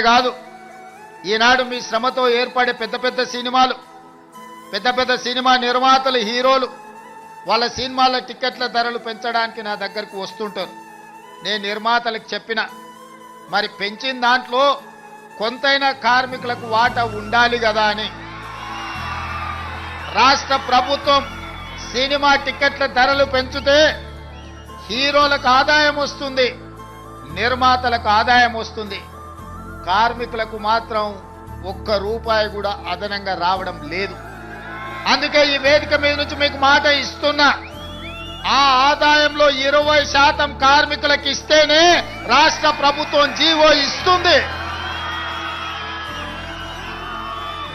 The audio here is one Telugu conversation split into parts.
కాదు, ఈనాడు మీ శ్రమతో ఏర్పడే పెద్ద పెద్ద సినిమాలు, పెద్ద పెద్ద సినిమా నిర్మాతలు, హీరోలు వాళ్ళ సినిమాల టికెట్ల ధరలు పెంచడానికి నా దగ్గరకు వస్తుంటారు. నేను నిర్మాతలకు చెప్పిన, మరి పెంచిన దాంట్లో కొంతైనా కార్మికులకు వాటా ఉండాలి కదా అని. రాష్ట్ర ప్రభుత్వం సినిమా టికెట్ల ధరలు పెంచితే హీరోలకు ఆదాయం వస్తుంది, నిర్మాతలకు ఆదాయం వస్తుంది, కార్మికులకు మాత్రం ఒక్క రూపాయి కూడా అదనంగా రావడం లేదు. అందుకే ఈ వేదిక మీద నుంచి మీకు మాట ఇస్తున్నా, ఆ ఆదాయంలో 20% కార్మికులకు ఇస్తేనే రాష్ట్ర ప్రభుత్వం జీవో ఇస్తుంది.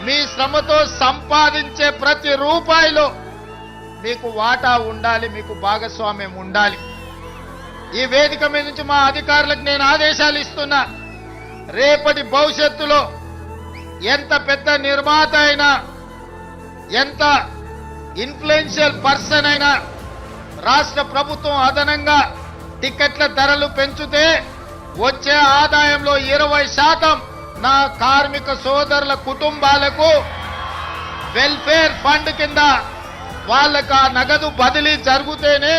మీ శ్రమతో సంపాదించే ప్రతి రూపాయిలో మీకు వాటా ఉండాలి, మీకు భాగస్వామ్యం ఉండాలి. ఈ వేదిక మీద నుంచి మా అధికారులకు నేను ఆదేశాలు ఇస్తున్నా, రేపటి భవిష్యత్తులో ఎంత పెద్ద నిర్మాత అయినా, ఎంత ఇన్ఫ్లుయెన్షియల్ పర్సన్ అయినా రాష్ట్ర ప్రభుత్వం అదనంగా టికెట్ల ధరలు పెంచితే వచ్చే ఆదాయంలో 20% నా కార్మిక సోదరుల కుటుంబాలకు వెల్ఫేర్ ఫండ్ కింద వాళ్ళకు ఆ నగదు బదిలీ జరిగితేనే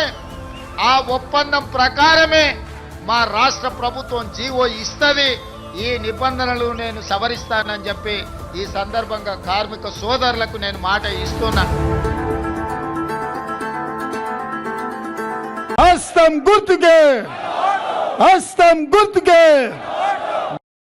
ఆ ఒప్పందం ప్రకారమే మా రాష్ట్ర ప్రభుత్వం జీవో ఇస్తుంది. ఈ నిబంధనలు నేను సవరిస్తానని చెప్పి ఈ సందర్భంగా కార్మిక సోదరులకు నేను మాట ఇస్తున్నా. హస్తం గుర్తుకే, హస్తం గుర్తుకే.